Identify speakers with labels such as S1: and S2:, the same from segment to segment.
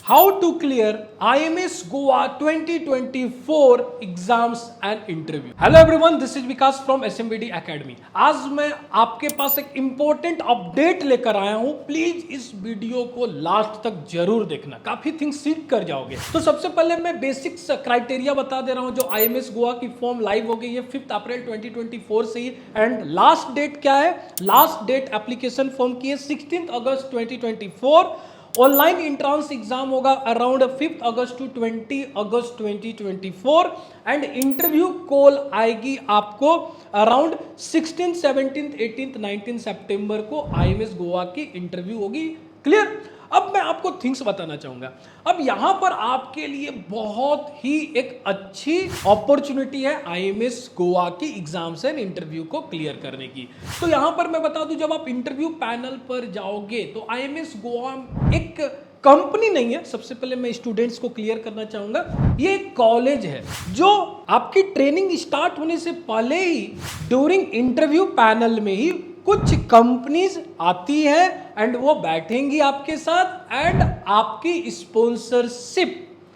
S1: How to clear IMS Goa 2024 exams and interview. Hello everyone, this is Vikas from SMBD academy. आज मैं आपके पास एक important update लेकर आया हूं। प्लीज इस वीडियो को लास्ट तक जरूर देखना, काफी थिंग्स सीख कर जाओगे। तो सबसे पहले मैं बेसिक्स क्राइटेरिया बता दे रहा हूं। जो IMS गोवा की फॉर्म लाइव हो गई है 5 अप्रैल 2024 से ही, एंड लास्ट डेट क्या है? लास्ट डेट एप्लीकेशन फॉर्म की है 16 अगस्त 2024। ऑनलाइन एंट्रेंस एग्जाम होगा अराउंड 5 अगस्त टू 20 अगस्त 2024 एंड इंटरव्यू कॉल आएगी आपको अराउंड 16, 17, 18, 19 सितंबर को IMS गोवा की इंटरव्यू होगी। क्लियर? अब मैं आपको थिंग्स बताना चाहूंगा। अब यहां पर आपके लिए बहुत ही एक अच्छी अपॉर्चुनिटी है IMS गोवा की एग्जाम्स एंड इंटरव्यू को क्लियर करने की। तो यहां पर मैं बता दूं, जब आप इंटरव्यू पैनल पर जाओगे तो IMS गोवा एक कंपनी नहीं है। सबसे पहले मैं स्टूडेंट्स को क्लियर करना चाहूंगा, ये एक कॉलेज है जो आपकी ट्रेनिंग स्टार्ट होने से पहले ही ड्यूरिंग इंटरव्यू पैनल में ही कुछ कंपनीज आती है एंड वो बैठेंगी आपके साथ एंड आपकी स्पॉन्सरशिप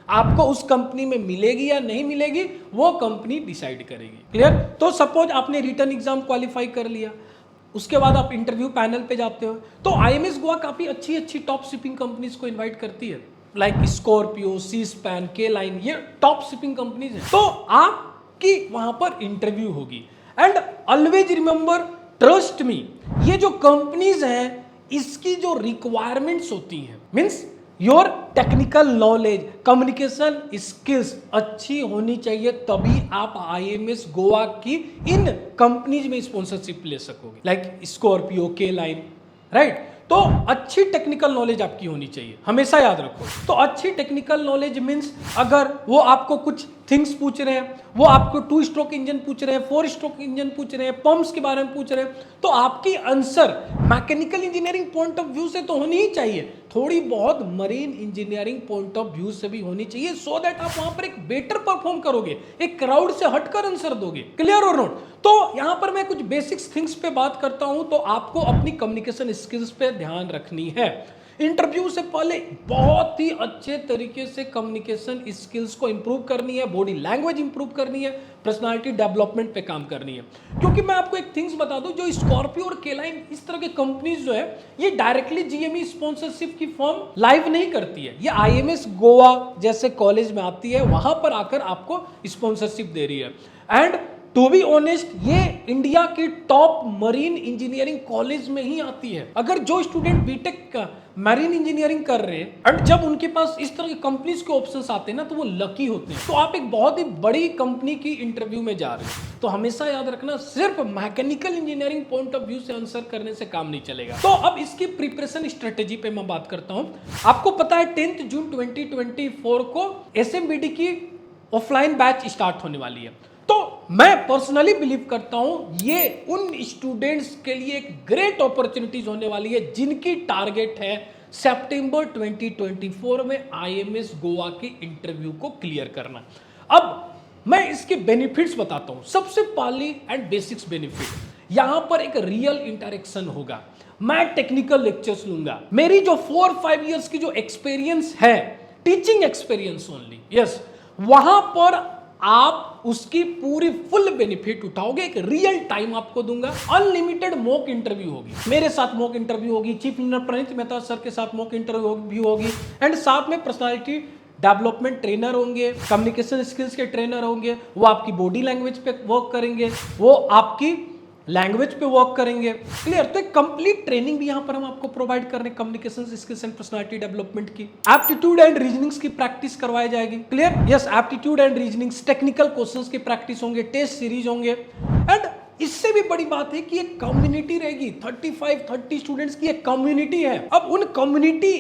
S1: आपको उस कंपनी में मिलेगी या नहीं मिलेगी वो कंपनी डिसाइड करेगी। क्लियर? तो सपोज आपने रिटन एग्जाम क्वालिफाई कर लिया, उसके बाद आप इंटरव्यू पैनल पे जाते हो, तो IMS गोवा काफी अच्छी अच्छी टॉप शिपिंग कंपनीज को इनवाइट करती है, लाइक स्कॉर्पियो, सी स्पैन, के लाइन, ये टॉप शिपिंग कंपनीज है। तो आपकी वहां पर इंटरव्यू होगी and always remember, trust me, ये जो कंपनीज हैं इसकी जो रिक्वायरमेंट्स होती हैं, means your technical knowledge, communication skills अच्छी होनी चाहिए, तभी आप IMS गोवा की इन कंपनीज में स्पॉन्सरशिप ले सकोगे, लाइक स्कॉर्पियो, के लाइन, राइट? तो अच्छी टेक्निकल नॉलेज आपकी होनी चाहिए, हमेशा याद रखो। तो अच्छी टेक्निकल नॉलेज मींस अगर वो आपको कुछ थिंग्स पूछ रहे हैं, वो आपको 2 स्ट्रोक इंजन पूछ रहे हैं, 4 स्ट्रोक इंजन पूछ रहे हैं, पंप्स के बारे में पूछ रहे हैं, तो आपकी answer mechanical engineering point of view से तो होनी ही चाहिए, थोड़ी बहुत marine engineering point of view से भी होनी चाहिए, सो दैट आप वहां पर एक बेटर परफॉर्म करोगे, एक क्राउड से हटकर आंसर दोगे। क्लियर और नोट? तो यहां पर मैं कुछ बेसिक्स थिंग्स पे बात करता हूं, तो आपको अपनी कम्युनिकेशन स्किल्स पे ध्यान रखनी है। इंटरव्यू से पहले बहुत ही अच्छे तरीके से कम्युनिकेशन स्किल्स को इंप्रूव करनी है, बॉडी लैंग्वेज इंप्रूव करनी है, पर्सनालिटी डेवलपमेंट पे काम करनी है। क्योंकि मैं आपको एक थिंग्स बता दूं, जो स्कॉर्पियो और के लाइन इस तरह के कंपनीज जो है ये डायरेक्टली GME स्पॉन्सरशिप की फॉर्म लाइव नहीं करती है, ये IMS गोवा जैसे कॉलेज में आती है, वहां पर आकर आपको स्पॉन्सरशिप दे रही है। एंड टू बी ऑनेस्ट, ये इंडिया की टॉप मरीन इंजीनियरिंग कॉलेज में ही आती है। अगर जो स्टूडेंट बीटेक का मरीन इंजीनियरिंग कर रहे हैं एंड जब उनके पास इस तरह की कंपनीज के ऑप्शंस आते हैं ना, तो वो लकी होते हैं। तो आप एक बहुत ही बड़ी कंपनी की इंटरव्यू में जा रहे हैं, तो हमेशा याद रखना, सिर्फ mechanical engineering point of view से आंसर करने से काम नहीं चलेगा। तो अब इसकी प्रिपरेशन स्ट्रेटेजी पे मैं बात करता हूं। आपको पता है 10 जून 2024 को SMBD की ऑफलाइन बैच स्टार्ट होने वाली है। तो मैं पर्सनली बिलीव करता हूं ये उन स्टूडेंट्स के लिए एक ग्रेट अपॉर्चुनिटीज होने वाली है जिनकी टारगेट है सितंबर 2024 में IMS गोवा के इंटरव्यू को क्लियर करना। अब मैं इसके बेनिफिट्स बताता हूं। सबसे पहली एंड बेसिक्स बेनिफिट, यहां पर एक रियल इंटरेक्शन होगा, मैं टेक्निकल लेक्चर्स लूंगा। मेरी जो 4-5 इयर्स की जो एक्सपीरियंस है, टीचिंग एक्सपीरियंस ओनली, यस, वहां पर आप उसकी पूरी फुल बेनिफिट उठाओगे। एक रियल टाइम आपको दूंगा, अनलिमिटेड मॉक इंटरव्यू होगी, मेरे साथ मॉक इंटरव्यू होगी, चीफ इंजीनियर प्रणीत मेहता सर के साथ मॉक इंटरव्यू होगी, एंड साथ में पर्सनालिटी डेवलपमेंट ट्रेनर होंगे, कम्युनिकेशन स्किल्स के ट्रेनर होंगे, वो आपकी बॉडी लैंग्वेज पे वर्क करेंगे, वो आपकी लैंग्वेज पे वर्क करेंगे। क्लियर? तो एक कंप्लीट ट्रेनिंग भी यहां पर हम आपको प्रोवाइड कर रहे हैं communication skills and personality development की। एप्टीट्यूड एंड रीजनिंग्स की प्रैक्टिस करवाई जाएगी। Clear? Yes, aptitude and reasonings, technical questions की प्रैक्टिस होंगे, टेस्ट सीरीज होंगे, एंड इससे भी बड़ी बात है कि एक कम्युनिटी रहेगी, 35-30 स्टूडेंट्स की एक कम्युनिटी है। अब उन कम्युनिटी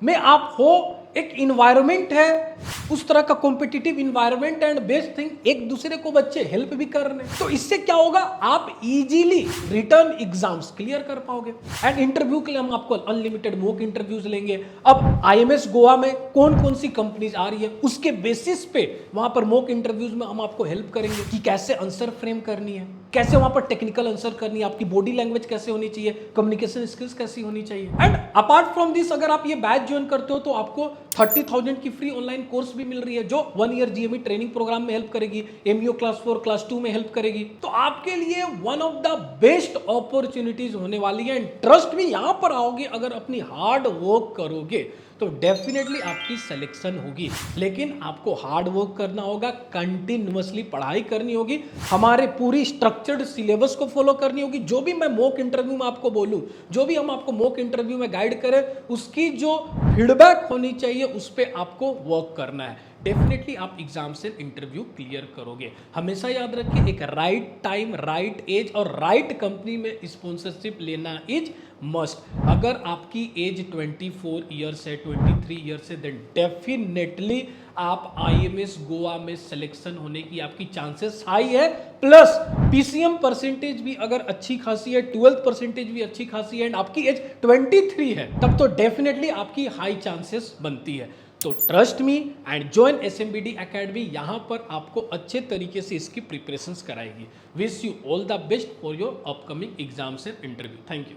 S1: में आप हो, एक इन्वायरमेंट है, उस तरह का competitive environment, and best thing, एक दूसरे को बच्चे हेल्प भी कर रहे हैं। तो इससे क्या होगा, आप इजीली रिटर्न एग्जाम्स क्लियर कर पाओगे। एंड इंटरव्यू के लिए हम आपको अनलिमिटेड मॉक इंटरव्यूज लेंगे। अब IMS गोवा में कौन कौन सी कंपनीज आ रही है, उसके बेसिस पे वहां पर मॉक इंटरव्यूज में हम आपको हेल्प करेंगे कि कैसे आंसर फ्रेम करनी है, कैसे वहां पर टेक्निकल आंसर करनी है, आपकी बॉडी लैंग्वेज कैसे होनी चाहिए, कम्युनिकेशन स्किल्स कैसी होनी चाहिए। एंड अपार्ट फ्रॉम दिस, अगर आप ये बैच ज्वाइन करते हो तो आपको 30,000 की फ्री ऑनलाइन कोर्स भी मिल रही है जो 1 ईयर जीएमई ट्रेनिंग प्रोग्राम में हेल्प करेगी, एमईओ क्लास 4 क्लास 2 में हेल्प करेगी। तो आपके लिए one of the best opportunities होने वाली है। एंड ट्रस्ट में यहां पर आओगे, अगर अपनी हार्ड वर्क करोगे तो डेफिनेटली आपकी सिलेक्शन होगी। लेकिन आपको हार्ड वर्क करना होगा, कंटिन्यूअसली पढ़ाई करनी होगी, हमारे पूरी स्ट्रक्चर्ड सिलेबस को फॉलो करनी होगी। जो भी मैं मॉक इंटरव्यू में आपको बोलूं, जो भी हम आपको मॉक इंटरव्यू में गाइड करें, उसकी जो फीडबैक होनी चाहिए उस पर आपको वर्क करना है। डेफिनेटली आप एग्जाम से इंटरव्यू क्लियर करोगे। हमेशा याद रखिए, एक राइट टाइम, राइट एज और राइट कंपनी में स्पॉन्सरशिप लेना इज मस्ट। अगर आपकी एज 24 ईयर्स है, 23 ईयर्स है, देन डेफिनेटली आप आईएमएस गोवा में सिलेक्शन होने की आपकी चांसेस हाई है। प्लस पीसीएम परसेंटेज भी अगर अच्छी खासी है, 12th परसेंटेज भी अच्छी खासी है, एंड आपकी एज 23 है, तब तो डेफिनेटली आपकी हाई चांसेस बनती है। तो trust me and join SMBD academy. यहां पर आपको अच्छे तरीके से इसकी प्रिपरेशंस कराएगी। Wish you all the best for your upcoming exams and interview. Thank you.